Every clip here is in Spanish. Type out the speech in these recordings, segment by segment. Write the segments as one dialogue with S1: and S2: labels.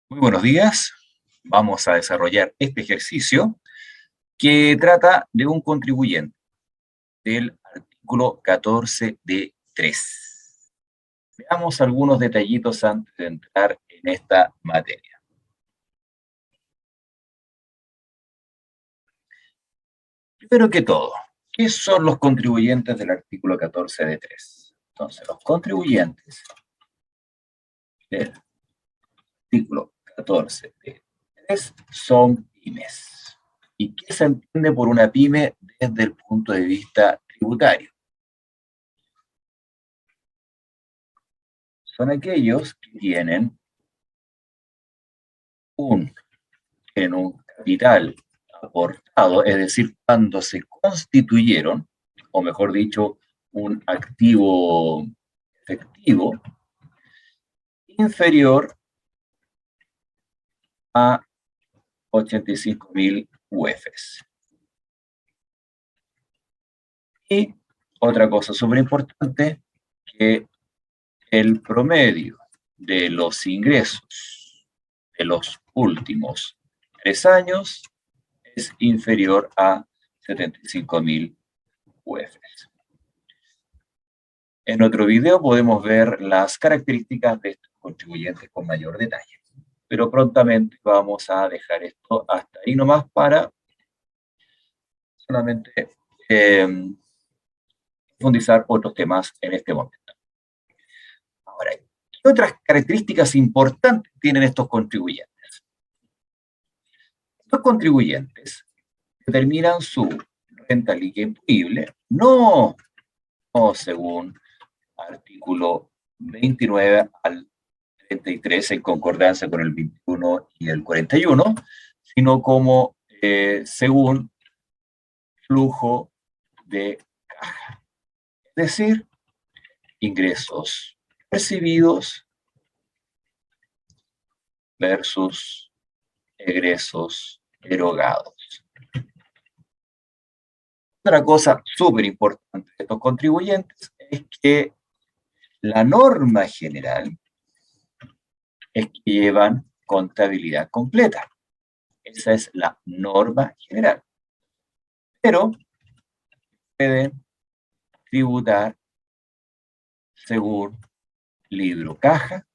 S1: Muy buenos días. Vamos a desarrollar este ejercicio que trata de un contribuyente del artículo 14 de 3. Veamos algunos detallitos antes de entrar en esta materia. Primero que todo, ¿qué son los contribuyentes del artículo 14 de 3? Entonces, los contribuyentes del artículo 14 de 3 son pymes. ¿Y qué se entiende por una pyme desde el punto de vista tributario? Son aquellos que un, tienen un capital aportado, es decir, cuando se constituyeron, o mejor dicho, un activo efectivo inferior a 85.000 UFs. Y otra cosa súper importante, que el promedio de los ingresos de los últimos 3 años es inferior a 75.000 UFs. En otro video podemos ver las características de estos contribuyentes con mayor detalle, pero prontamente vamos a dejar esto hasta ahí nomás para solamente profundizar otros temas en este momento. Ahora, ¿qué otras características importantes tienen estos contribuyentes? Estos contribuyentes determinan su renta líquida imponible no según artículo 29 al 33 en concordancia con el 21 y el 41, sino como según flujo de caja. Es decir, ingresos percibidos versus egresos erogados. Otra cosa súper importante de estos contribuyentes es que la norma general es que llevan contabilidad completa. Esa es la norma general. Pero pueden tributar según libro caja,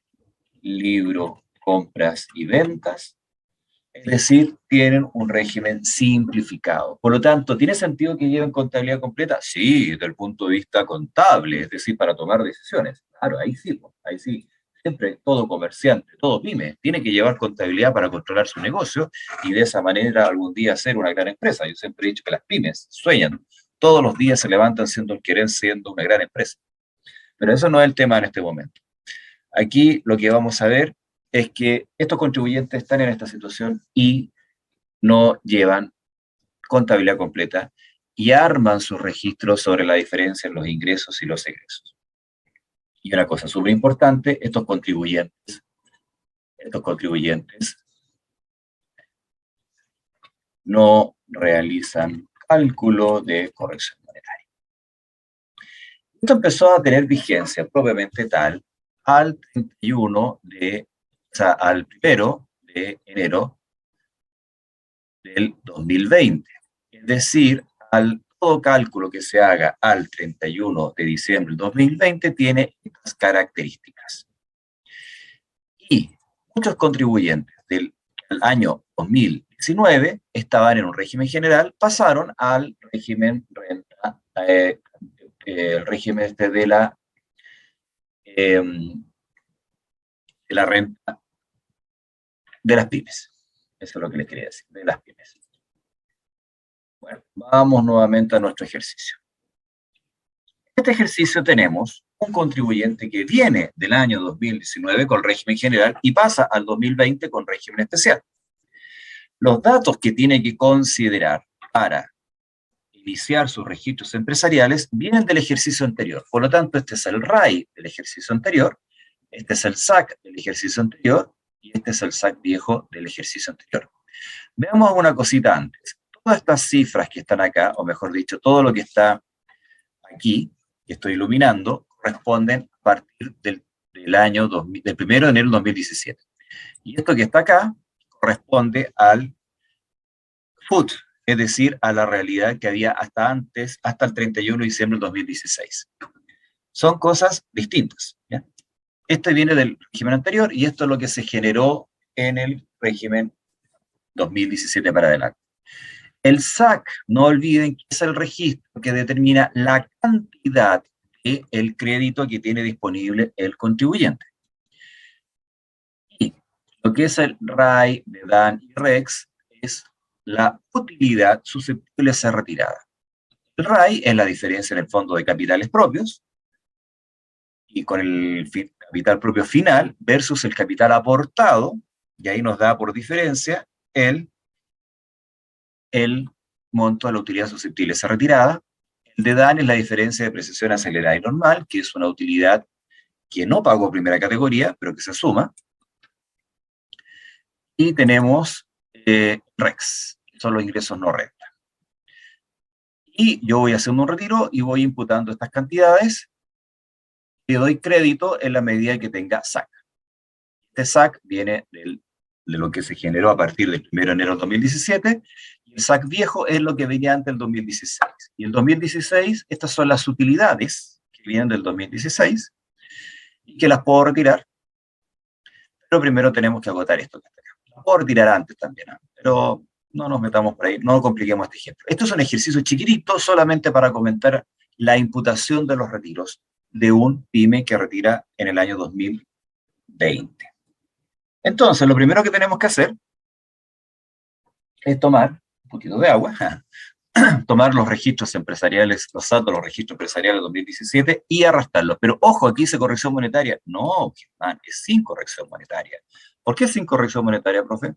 S1: libro compras y ventas, es decir, tienen un régimen simplificado. Por lo tanto, ¿tiene sentido que lleven contabilidad completa? Sí, desde el punto de vista contable, es decir, para tomar decisiones. Claro, ahí sí, ahí sí. Siempre todo comerciante, todo pyme, tiene que llevar contabilidad para controlar su negocio y de esa manera algún día ser una gran empresa. Yo siempre he dicho que las pymes sueñan, todos los días se levantan siendo una gran empresa. Pero eso no es el tema en este momento. Aquí lo que vamos a ver es que estos contribuyentes están en esta situación y no llevan contabilidad completa y arman sus registros sobre la diferencia en los ingresos y los egresos. Y una cosa súper importante, estos contribuyentes no realizan cálculo de corrección monetaria. Esto empezó a tener vigencia propiamente tal al 31 de, o sea, al 1 de enero del 2020. Es decir, todo cálculo que se haga al 31 de diciembre del 2020 tiene estas características. Y muchos contribuyentes del año 2019 estaban en un régimen general, pasaron al régimen renta, el régimen de la renta de las pymes. Eso es lo que les quería decir, de las pymes. Bueno, vamos nuevamente a nuestro ejercicio. En este ejercicio tenemos un contribuyente que viene del año 2019 con régimen general y pasa al 2020 con régimen especial. Los datos que tiene que considerar para iniciar sus registros empresariales vienen del ejercicio anterior. Por lo tanto, este es el RAI del ejercicio anterior, este es el SAC del ejercicio anterior y este es el SAC viejo del ejercicio anterior. Veamos una cosita antes. Todas estas cifras que están acá, o mejor dicho, todo lo que está aquí, que estoy iluminando, corresponden a partir del 1 de enero del 2017. Y esto que está acá corresponde al FUT, es decir, a la realidad que había hasta antes, hasta el 31 de diciembre del 2016. Son cosas distintas, ¿ya? Este viene del régimen anterior y esto es lo que se generó en el régimen 2017 para adelante. El SAC, no olviden que es el registro que determina la cantidad del crédito que tiene disponible el contribuyente. Y lo que es el RAI, DEDAN y REX es la utilidad susceptible de ser retirada. El RAI es la diferencia en el fondo de capitales propios y con el capital propio final versus el capital aportado, y ahí nos da por diferencia el monto de la utilidad susceptible de ser retirada. El DEDAN es la diferencia de depreciación acelerada y normal, que es una utilidad que no pagó primera categoría, pero que se suma. Y tenemos REX, que son los ingresos no renta. Y yo voy haciendo un retiro y voy imputando estas cantidades y doy crédito en la medida que tenga SAC. Este SAC viene de lo que se generó a partir del 1 de enero del 2017, y el SAC viejo es lo que venía antes del 2016. Y el 2016, estas son las utilidades que vienen del 2016 y que las puedo retirar, pero primero tenemos que agotar esto que está acá. Las puedo retirar antes también, pero no nos metamos por ahí, no compliquemos este ejemplo. Esto es un ejercicio chiquitito solamente para comentar la imputación de los retiros de un PYME que retira en el año 2020. Entonces, lo primero que tenemos que hacer es tomar un poquito de agua, tomar los registros empresariales, los saldos de los registros empresariales de 2017 y arrastrarlos. Pero ojo, aquí dice corrección monetaria. No, es sin corrección monetaria. ¿Por qué sin corrección monetaria, profe?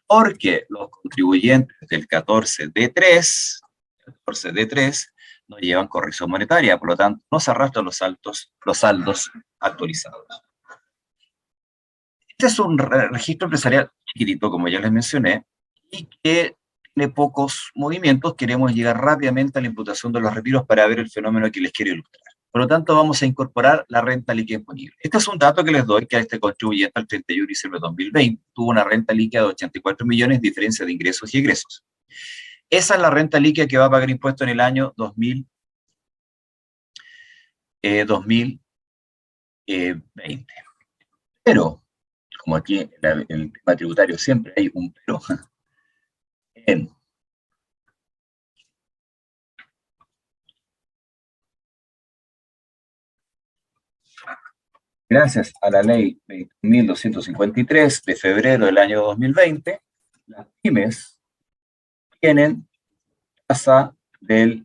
S1: Porque los contribuyentes del 14D3 no llevan corrección monetaria, por lo tanto, no se arrastran los saldos actualizados. Este es un registro empresarial chiquitito, como ya les mencioné, y que tiene pocos movimientos. Queremos llegar rápidamente a la imputación de los retiros para ver el fenómeno que les quiero ilustrar. Por lo tanto, vamos a incorporar la renta líquida imponible. Este es un dato que les doy, que a este contribuyente al 31 de diciembre de 2020 tuvo una renta líquida de 84 millones, diferencia de ingresos y egresos. Esa es la renta líquida que va a pagar impuesto en el año 2020. Pero, como aquí en el tema tributario siempre hay un pero, gracias a la ley 20.253 de febrero del año 2020, las pymes tienen tasa del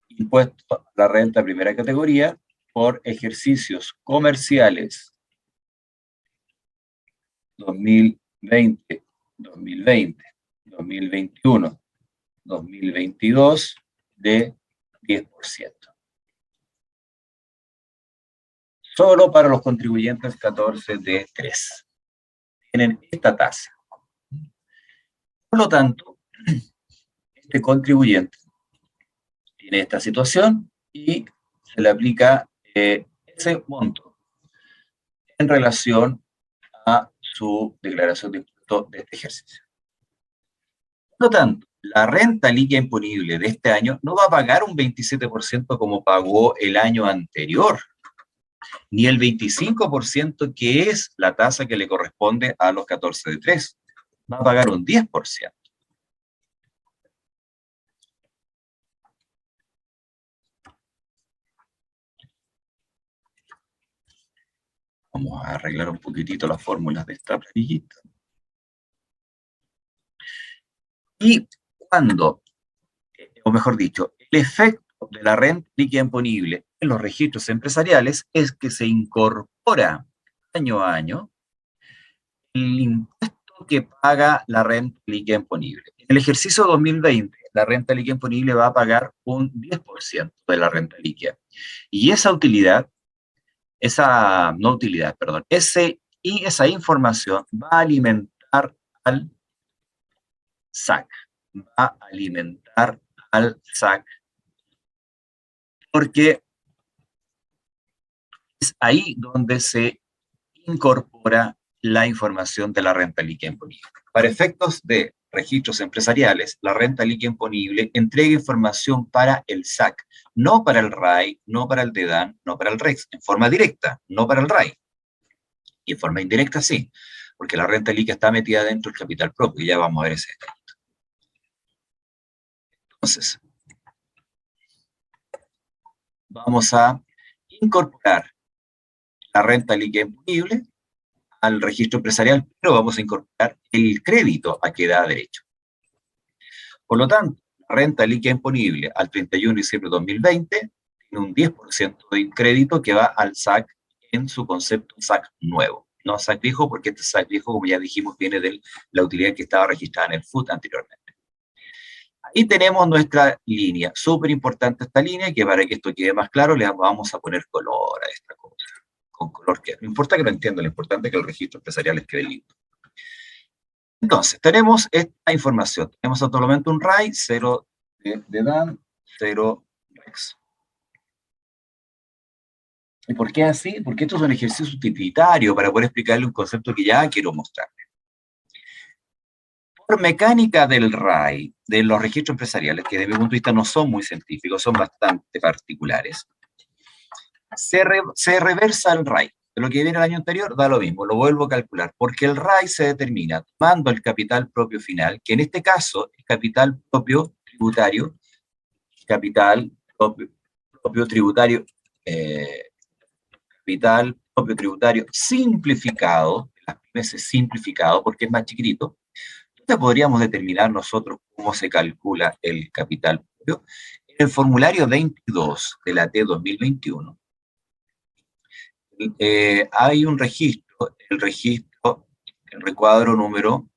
S1: impuesto a la renta primera categoría por ejercicios comerciales 2020, 2020, 2021, 2022 de 10%. Solo para los contribuyentes 14D3 tienen esta tasa. Por lo tanto, este contribuyente tiene esta situación y se le aplica ese monto en relación a su declaración de impuesto de este ejercicio. Por lo tanto, la renta líquida imponible de este año no va a pagar un 27% como pagó el año anterior, ni el 25% que es la tasa que le corresponde a los 14D3. Va a pagar un 10%. Vamos a arreglar un poquitito las fórmulas de esta planillita. Y cuando, o mejor dicho, el efecto de la renta líquida imponible en los registros empresariales es que se incorpora año a año el impuesto que paga la renta líquida imponible. En el ejercicio 2020, la renta líquida imponible va a pagar un 10% de la renta líquida. Y esa utilidad, esa información va a alimentar al SAC. Porque es ahí donde se incorpora la información de la renta líquida imponible. Para efectos de registros empresariales, la renta líquida imponible entrega información para el SAC, no para el RAI, no para el DEDAN, no para el REX, en forma directa, no para el RAI. Y en forma indirecta sí, porque la renta líquida está metida dentro del capital propio, y ya vamos a ver ese detalle. Entonces, vamos a incorporar la renta líquida imponible al registro empresarial, pero vamos a incorporar el crédito a que da derecho. Por lo tanto, la renta líquida imponible al 31 de diciembre de 2020 tiene un 10% de crédito que va al SAC en su concepto SAC nuevo. No SAC viejo, porque este SAC viejo, como ya dijimos, viene de la utilidad que estaba registrada en el FUT anteriormente. Ahí tenemos nuestra línea. Súper importante esta línea, que para que esto quede más claro, le vamos a poner color a esta cosa. Con color que no importa que lo entienda, lo importante es que el registro empresarial les quede lindo. Entonces, tenemos esta información. Tenemos actualmente un RAI, 0 de DAN, 0 REX. ¿Y por qué así? Porque esto es un ejercicio utilitario para poder explicarle un concepto que ya quiero mostrarle. Por mecánica del RAI, de los registros empresariales, que desde mi punto de vista no son muy científicos, son bastante particulares, se reversa el RAI. De lo que viene el año anterior, da lo mismo, lo vuelvo a calcular, porque el RAI se determina tomando el capital propio final, que en este caso es capital propio tributario, capital propio tributario, capital propio tributario simplificado, las pymes es simplificado porque es más chiquitito. Entonces podríamos determinar nosotros cómo se calcula el capital propio. En el formulario 22 de la T 2021, hay un registro, el recuadro número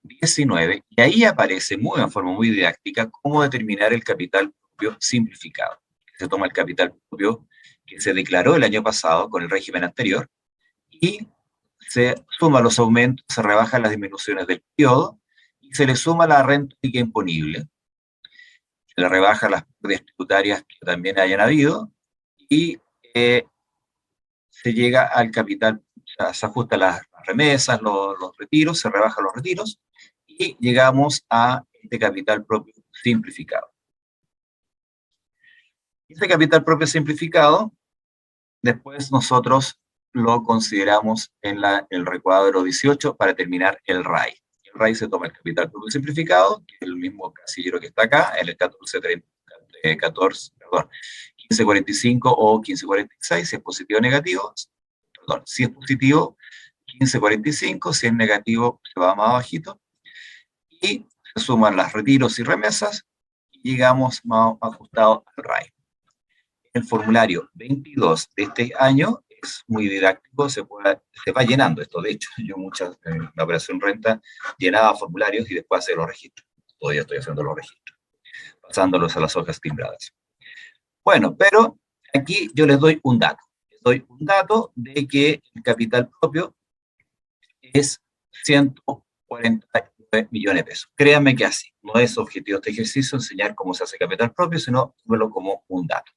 S1: 19, y ahí aparece de forma muy didáctica cómo determinar el capital propio simplificado. Se toma el capital propio que se declaró el año pasado con el régimen anterior y se suma los aumentos, se rebajan las disminuciones del periodo y se le suma la renta líquida imponible, se le rebaja las pérdidas tributarias que también hayan habido y se llega al capital, o sea, se ajustan las remesas, los retiros, se rebajan los retiros y llegamos a este capital propio simplificado. Este capital propio simplificado, después nosotros lo consideramos en el recuadro 18 para determinar el RAI. El RAI se toma el capital propio simplificado, que es el mismo casillero que está acá, en el 1545 o 1546, si es positivo o negativo. Perdón, si es positivo, 1545, si es negativo, se va más bajito. Y se suman las retiros y remesas, y llegamos más ajustado al RAI. El formulario 22 de este año es muy didáctico, se va llenando esto. De hecho, yo en la operación renta llenaba formularios y después hacía los registros. Todavía estoy haciendo los registros, pasándolos a las hojas timbradas. Bueno, pero aquí yo les doy un dato. Les doy un dato de que el capital propio es 149 millones de pesos. Créanme que así. No es objetivo de este ejercicio enseñar cómo se hace capital propio, sino verlo como un dato.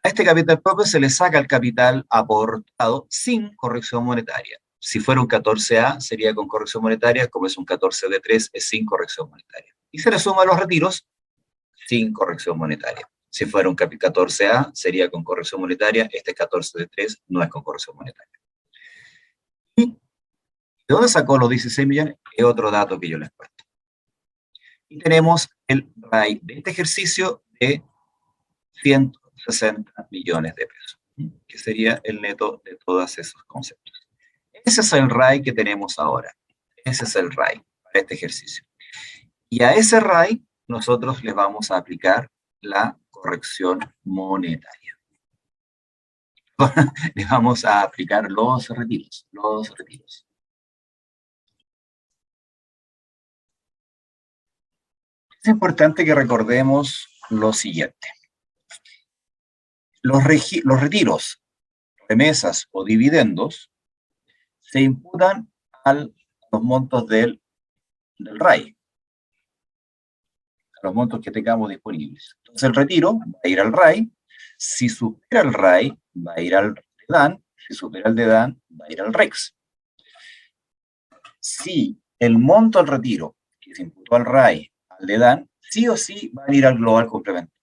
S1: A este capital propio se le saca el capital aportado sin corrección monetaria. Si fuera un 14A, sería con corrección monetaria, como es un 14D3, es sin corrección monetaria. Y se le suma los retiros sin corrección monetaria. Si fuera un 14A, sería con corrección monetaria, este 14D3 no es con corrección monetaria. ¿Y de dónde sacó los 16 millones? Es otro dato que yo les cuento. Y tenemos el RAI de este ejercicio de 160 millones de pesos, que sería el neto de todos esos conceptos. Ese es el RAI que tenemos ahora. Ese es el RAI para este ejercicio. Y a ese RAI nosotros les vamos a aplicar la corrección monetaria. Le vamos a aplicar los retiros. Es importante que recordemos lo siguiente. Los retiros, remesas o dividendos se imputan a los montos del RAI, a los montos que tengamos disponibles. Entonces el retiro va a ir al RAI, si supera el RAI, va a ir al DEDAN, Si supera el DDAN, va a ir al REX. Si el monto al retiro que se imputó al RAI, al DDAN, sí o sí va a ir al global complementario.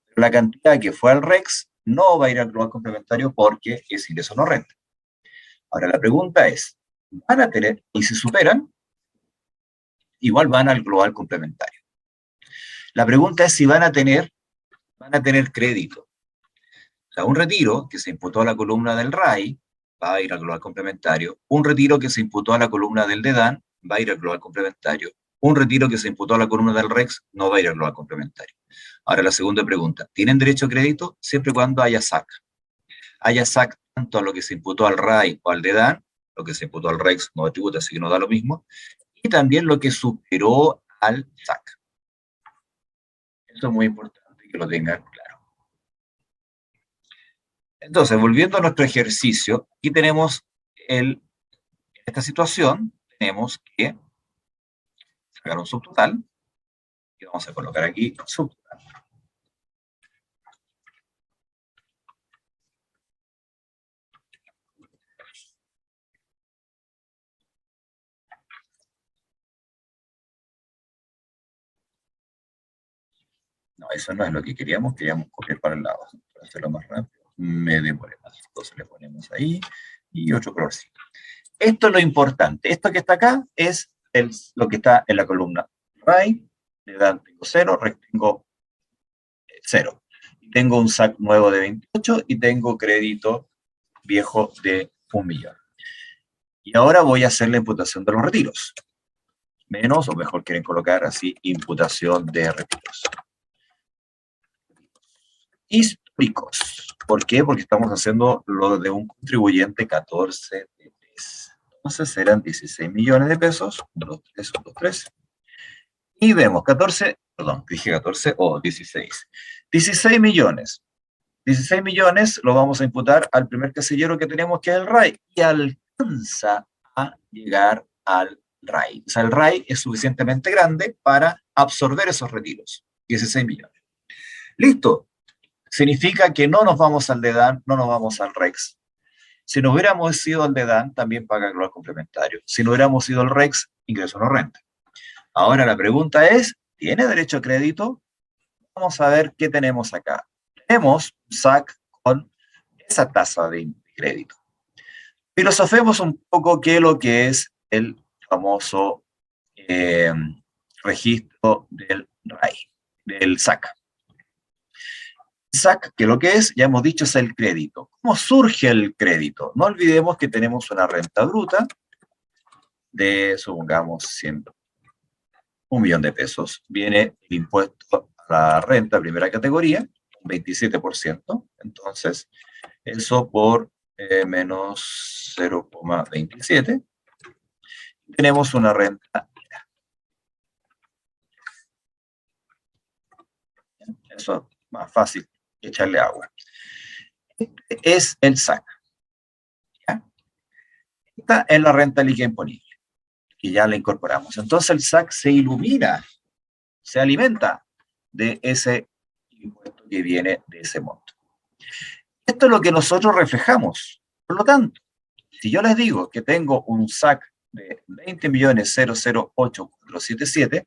S1: Pero la cantidad que fue al REX no va a ir al global complementario porque es ingreso no renta. Ahora la pregunta es, ¿van a tener, y si superan, igual van al global complementario? La pregunta es si van a tener crédito. O sea, un retiro que se imputó a la columna del RAI va a ir al global complementario. Un retiro que se imputó a la columna del DDAN va a ir al global complementario. Un retiro que se imputó a la columna del REX no va a ir al global complementario. Ahora la segunda pregunta. ¿Tienen derecho a crédito? Siempre y cuando haya SAC. Haya SAC tanto a lo que se imputó al RAI o al DDAN, lo que se imputó al REX no tributa, así que no da lo mismo, y también lo que superó al SAC. Esto es muy importante que lo tengan claro. Entonces, volviendo a nuestro ejercicio, aquí tenemos esta situación, tenemos que sacar un subtotal, y vamos a colocar aquí subtotal. No, eso no es lo que queríamos copiar para el lado. Para hacerlo más rápido, me demoré más. Entonces le ponemos ahí, y otro colorcito. Esto es lo importante. Esto que está acá es lo que está en la columna RAI, le dan tengo 0, tengo 0. Tengo un SAC nuevo de 28 y tengo crédito viejo de 1.000.000. Y ahora voy a hacer la imputación de los retiros. Menos, o mejor quieren colocar así, imputación de retiros. Históricos. ¿Por qué? Porque estamos haciendo lo de un contribuyente 14 de 3. Entonces serán 16 millones de pesos. 1, 2, 3, 1, 2, 3. Y vemos 14, perdón, dije 14 o 16. 16 millones. 16 millones lo vamos a imputar al primer casillero que tenemos, que es el RAI, y alcanza a llegar al RAI. O sea, el RAI es suficientemente grande para absorber esos retiros. 16 millones. Listo. Significa que no nos vamos al DEDAN, no nos vamos al REX. Si no hubiéramos ido al DEDAN, también paga global complementario. Si no hubiéramos ido al REX, ingreso no renta. Ahora la pregunta es, ¿tiene derecho a crédito? Vamos a ver qué tenemos acá. Tenemos un SAC con esa tasa de crédito. Filosofemos un poco qué es lo que es el famoso registro del RAI, del SAC. SAC, que lo que es, ya hemos dicho, es el crédito. ¿Cómo surge el crédito? No olvidemos que tenemos una renta bruta de, supongamos, 1.000.000 de pesos. Viene el impuesto a la renta primera categoría, un 27%. Entonces, eso por menos 0,27. Tenemos una renta. Eso es más fácil que echarle agua. Es el SAC. ¿Ya? Esta es la renta líquida imponible, que ya la incorporamos. Entonces el SAC se ilumina, se alimenta de ese impuesto que viene de ese monto. Esto es lo que nosotros reflejamos. Por lo tanto, si yo les digo que tengo un SAC de 20.000.008.477,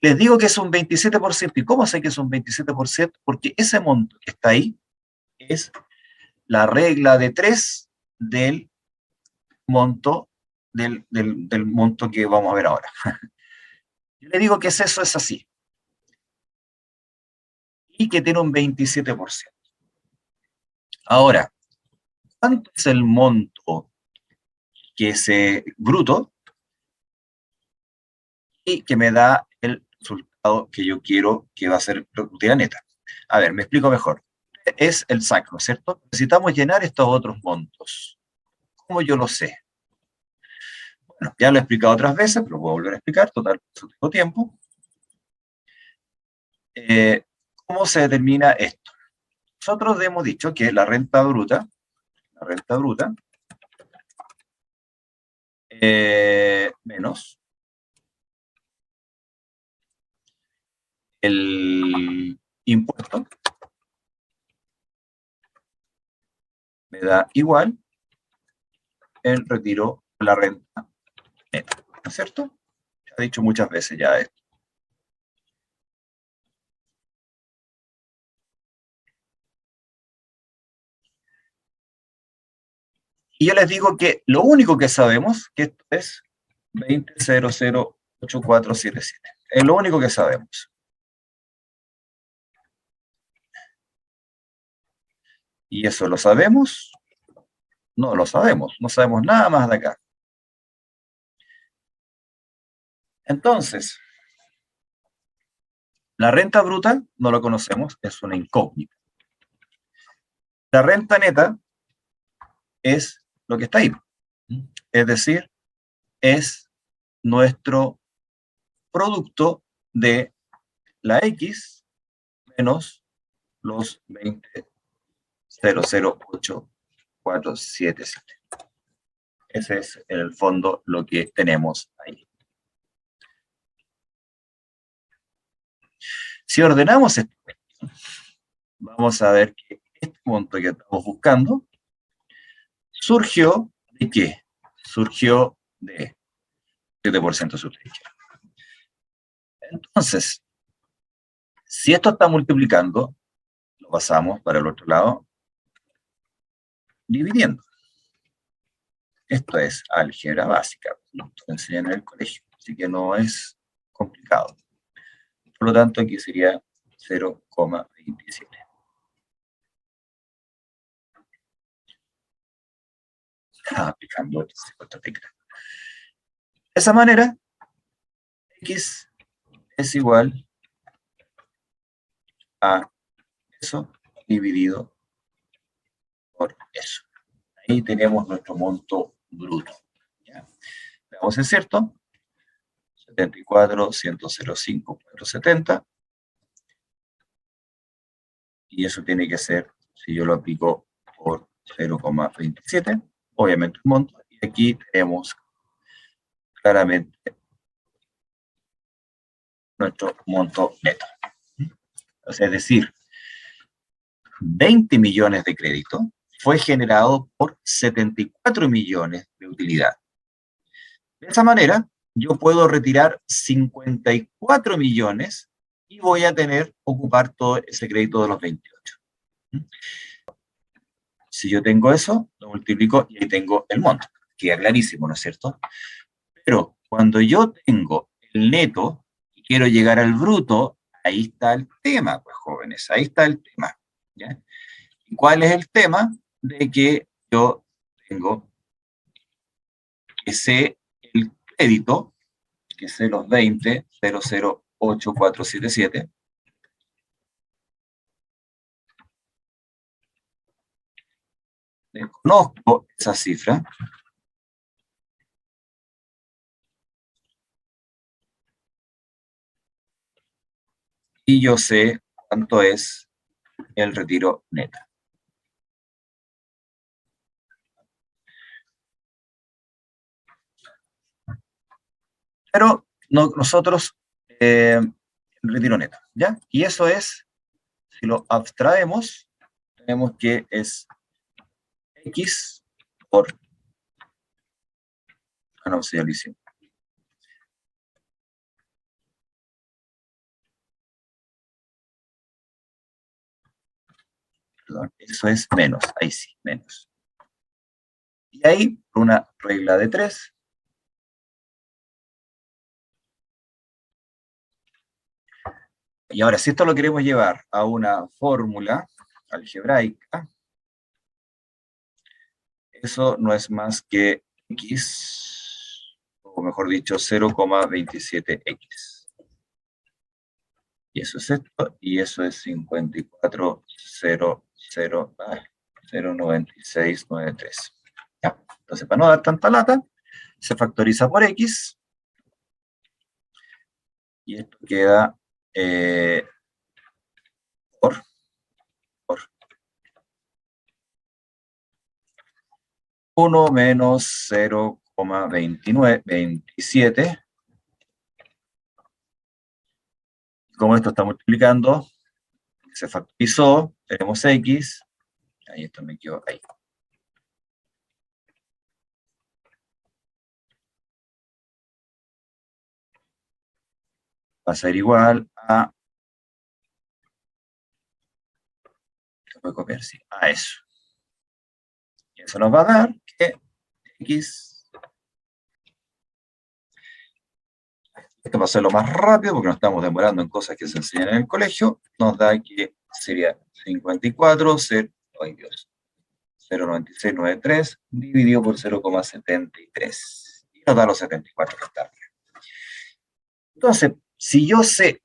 S1: les digo que es un 27%. ¿Y cómo sé que es un 27%? Porque ese monto que está ahí es la regla de 3 del monto, del monto que vamos a ver ahora. Yo le digo que eso es así. Y que tiene un 27%. Ahora, ¿cuánto es el monto que es bruto y que me da el resultado que yo quiero, que va a ser productividad neta? A ver, me explico mejor. Es el SAC, ¿no es cierto? Necesitamos llenar estos otros montos. ¿Cómo yo lo sé? Bueno, ya lo he explicado otras veces, pero voy a volver a explicar, total, tengo tiempo. ¿Cómo se determina esto? Nosotros hemos dicho que la renta bruta menos el impuesto me da igual el retiro, la renta neta, ¿no es cierto? Ya he dicho muchas veces ya esto. Y yo les digo que lo único que sabemos, que esto es 20.008477. Es lo único que sabemos. ¿Y eso lo sabemos? No lo sabemos. No sabemos nada más de acá. Entonces, la renta bruta no lo conocemos, es una incógnita. La renta neta es lo que está ahí. Es decir, es nuestro producto de la X menos los 20.008477. Ese es, en el fondo, lo que tenemos ahí. Si ordenamos esto, vamos a ver que este monto que estamos buscando surgió ¿de qué? Surgió de 7% subsidio. Entonces, si esto está multiplicando, lo pasamos para el otro lado dividiendo. Esto es álgebra básica, lo enseñan en el colegio, así que no es complicado. Por lo tanto, aquí sería 0,27. Aplicando esta tecla. De esa manera, X es igual a eso dividido por eso. Ahí tenemos nuestro monto bruto. ¿Ya? Veamos si es cierto. 74.105.470. Y eso tiene que ser, si yo lo aplico por 0,27, obviamente un monto. Y aquí tenemos claramente nuestro monto neto. O sea, es decir, 20 millones de crédito fue generado por 74 millones de utilidad. De esa manera, yo puedo retirar 54 millones y voy a ocupar todo ese crédito de los 28. Si yo tengo eso, lo multiplico y ahí tengo el monto. Queda clarísimo, ¿no es cierto? Pero cuando yo tengo el neto y quiero llegar al bruto, ahí está el tema, pues jóvenes, ahí está el tema. ¿Ya? ¿Y cuál es el tema? De que yo tengo que sé el crédito, que sé los 20.008477, desconozco esa cifra, y yo sé cuánto es el retiro neto. Pero nosotros, el retiro neto, ¿ya? Y eso es, si lo abstraemos, tenemos que es X por, no sé, perdón, eso es menos, ahí sí, menos. Y ahí, por una regla de 3, y ahora, si esto lo queremos llevar a una fórmula algebraica, eso no es más que X, o mejor dicho, 0,27X. Y eso es esto, y eso es 54.09693. Ya. Entonces, para no dar tanta lata, se factoriza por X, y esto queda por 1 menos 0,2927. Como esto está multiplicando, se factorizó, tenemos X, ahí esto me quedó ahí. va a ser igual a, voy a copiar, sí, a eso. Y eso nos va a dar que X, esto va a ser lo más rápido porque nos estamos demorando en cosas que se enseñan en el colegio, nos da que sería 54, 0, ay Dios, 0,9693 dividido por 0,73. Y nos da los 74 que está arriba. Entonces, si yo sé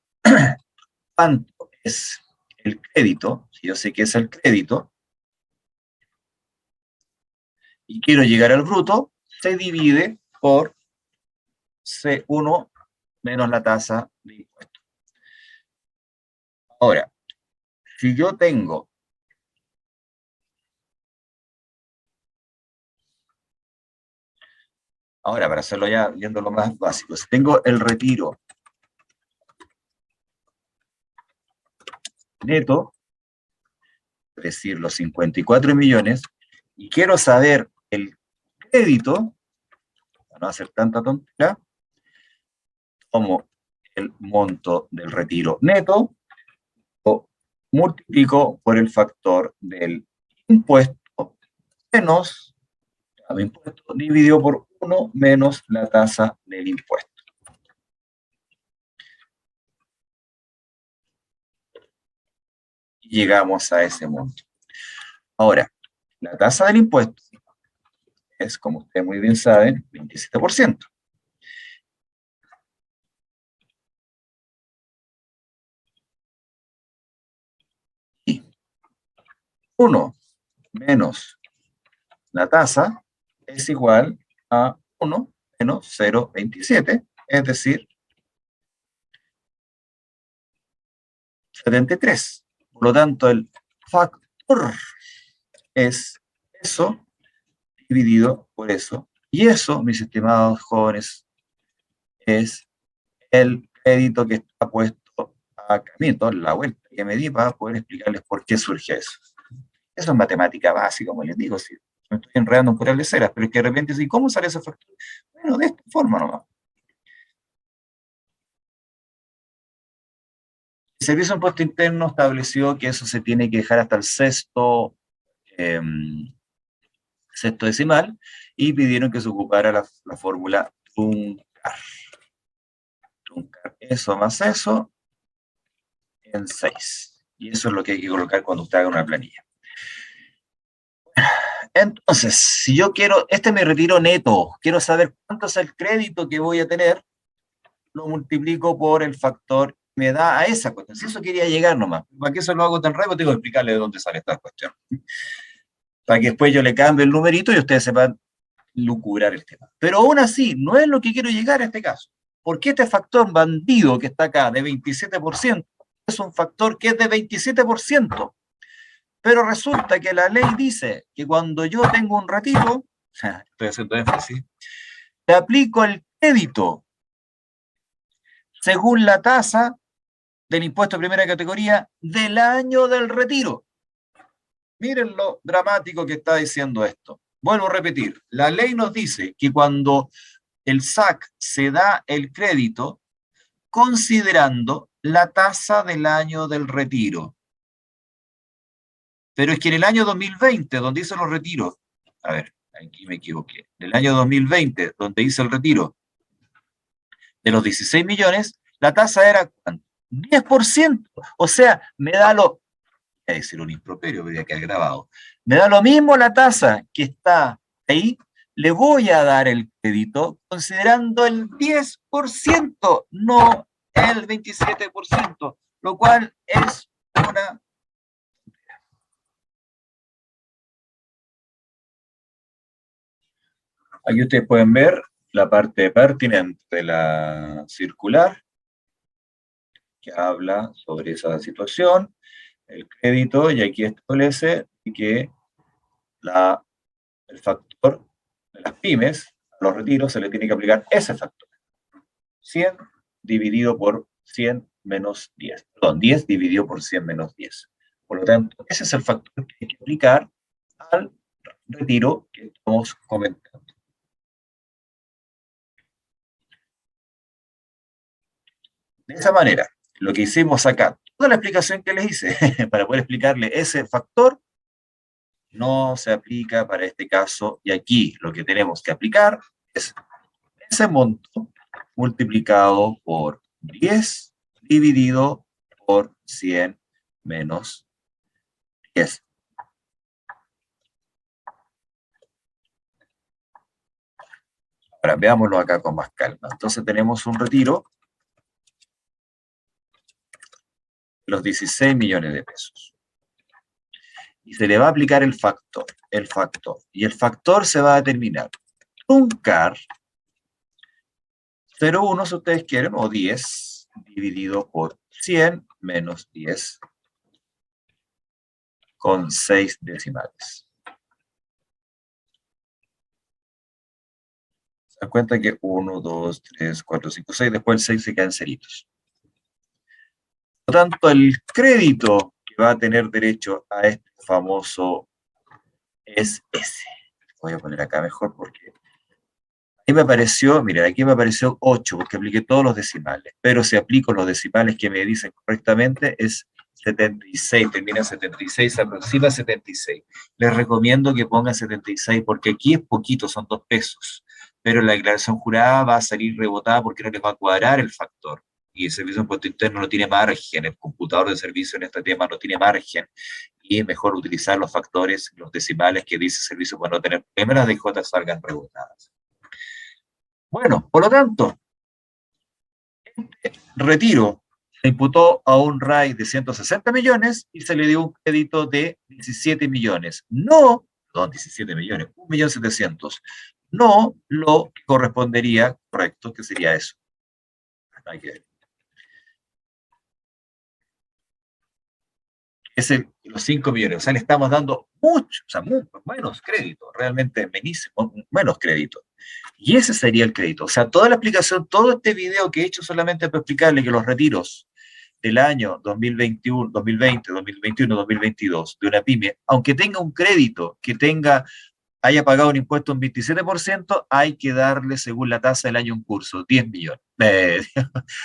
S1: cuánto es el crédito, si yo sé qué es el crédito, y quiero llegar al bruto, se divide por C1 menos la tasa de impuesto. Ahora, si yo tengo ahora, para hacerlo ya viendo lo más básico, si tengo el retiro neto, es decir, los 54 millones, y quiero saber el crédito, para no hacer tanta tontería, tomo el monto del retiro neto, lo multiplico por el factor del impuesto menos, el impuesto dividido por 1 menos la tasa del impuesto. Y llegamos a ese monto. Ahora, la tasa del impuesto es, como ustedes muy bien saben, 27%. Y 1 menos la tasa es igual a 1 menos 0,27, es decir, 73. Por lo tanto, el factor es eso dividido por eso. Y eso, mis estimados jóvenes, es el crédito que está puesto a camino, la vuelta que me di para poder explicarles por qué surge eso. Eso es matemática básica, como les digo, si me estoy enredando en puras leceras, pero es que de repente, ¿sí? ¿Cómo sale ese factor? Bueno, de esta forma nomás. El Servicio de Impuesto Interno estableció que eso se tiene que dejar hasta el eh, sexto decimal y pidieron que se ocupara la fórmula truncar. Truncar eso más eso en 6. Y eso es lo que hay que colocar cuando usted haga una planilla. Entonces, si yo quiero, este es mi retiro neto, quiero saber cuánto es el crédito que voy a tener, lo multiplico por el factor que me da a esa cuestión. Si eso quería llegar nomás, ¿para qué eso lo hago tan rápido? Tengo que explicarle de dónde sale esta cuestión. Para que después yo le cambie el numerito y ustedes sepan lucurar el tema. Pero aún así, no es lo que quiero llegar a este caso. Porque este factor bandido que está acá de 27% es un factor que es de 27%. Pero resulta que la ley dice que cuando yo tengo un retiro, estoy haciendo énfasis, te aplico el crédito según la tasa del impuesto de primera categoría del año del retiro. Miren lo dramático que está diciendo esto. Vuelvo a repetir, la ley nos dice que cuando el SAC se da el crédito, considerando la tasa del año del retiro. Pero es que en el año 2020, donde hice los retiros, a ver, aquí me equivoqué, en el año 2020, donde hice el retiro de los 16 millones, la tasa era ¿cuánto? 10%. O sea, me da lo, es decir, un improperio, debería quedar grabado, me da lo mismo la tasa que está ahí, le voy a dar el crédito considerando el 10%, no el 27%, lo cual es una... Aquí ustedes pueden ver la parte pertinente de la circular que habla sobre esa situación, el crédito, y aquí establece que el factor de las pymes, a los retiros, se le tiene que aplicar ese factor. 100 dividido por 100 menos 10. Perdón, 10 dividido por 100 menos 10. Por lo tanto, ese es el factor que hay que aplicar al retiro que estamos comentando. De esa manera, lo que hicimos acá, toda la explicación que les hice, para poder explicarle ese factor, no se aplica para este caso, y aquí lo que tenemos que aplicar es ese monto multiplicado por 10 dividido por 100 menos 10. Ahora, veámoslo acá con más calma. Entonces tenemos un retiro de los 16 millones de pesos. Y se le va a aplicar el factor. Y el factor se va a determinar. Truncar 0,1 si ustedes quieren, o 10 dividido por 100 menos 10 con 6 decimales. Se dan cuenta que 1, 2, 3, 4, 5, 6, después el 6 se quedan ceritos. Por lo tanto, el crédito que va a tener derecho a este famoso es ese. Voy a poner acá mejor porque ahí me apareció, miren, aquí me apareció 8 porque apliqué todos los decimales, pero si aplico los decimales que me dicen correctamente es 76, termina en 76, se aproxima a 76. Les recomiendo que pongan 76 porque aquí es poquito, son 2 pesos, pero la declaración jurada va a salir rebotada porque no les va a cuadrar el factor. Y el Servicio de Impuesto Interno no tiene margen, el computador de servicio en este tema no tiene margen, y es mejor utilizar los factores, los decimales que dice el servicio para no tener problemas, las DJ salgan rebotadas. Bueno, por lo tanto, retiro se imputó a un RAI de 160 millones y se le dio un crédito de 17 millones. No, perdón, 17 millones, 1.700.000. No lo que correspondería, correcto, que sería eso. Hay que ver. Es los 5 millones, o sea, le estamos dando mucho, o sea, menos crédito, realmente menos crédito. Y ese sería el crédito. O sea, toda la explicación, todo este video que he hecho solamente para explicarle que los retiros del año 2021, 2020, 2021, 2022 de una pyme, aunque tenga un crédito que haya pagado un impuesto un 27%, hay que darle, según la tasa del año en curso, 10 millones.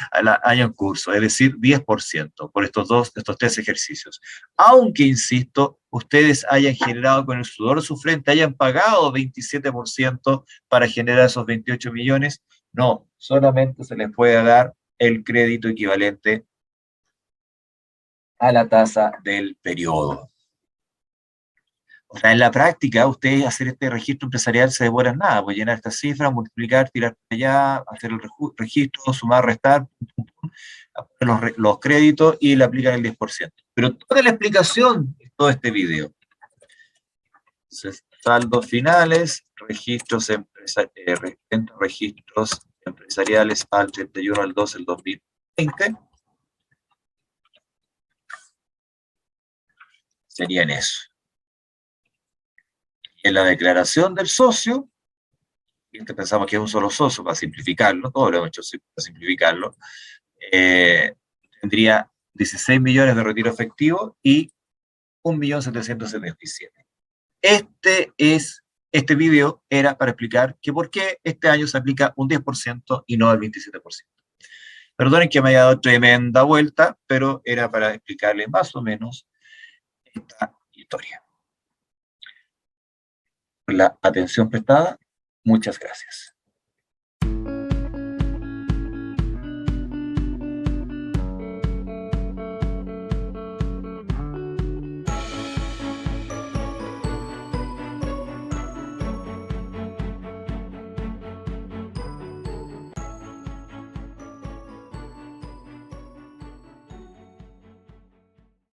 S1: Al año en curso, es decir, 10% por estos 3 ejercicios. Aunque, insisto, ustedes hayan generado con el sudor de su frente, hayan pagado 27% para generar esos 28 millones, no, solamente se les puede dar el crédito equivalente a la tasa del periodo. O sea, en la práctica, ustedes hacer este registro empresarial se demoran nada, pues llenar estas cifras, multiplicar, tirar para allá, hacer el registro, sumar, restar, los créditos y le aplican el 10%. Pero toda la explicación es todo este video. Entonces, saldos finales, registros empresariales al 31 al 12 del 2020. Serían eso. En la declaración del socio, pensamos que es un solo socio para simplificarlo, todo lo hemos hecho para simplificarlo, tendría 16 millones de retiro efectivo y 1.777.000. Este video era para explicar que por qué este año se aplica un 10% y no el 27%. Perdonen que me haya dado tremenda vuelta, pero era para explicarle más o menos esta historia. Por la atención prestada, muchas gracias.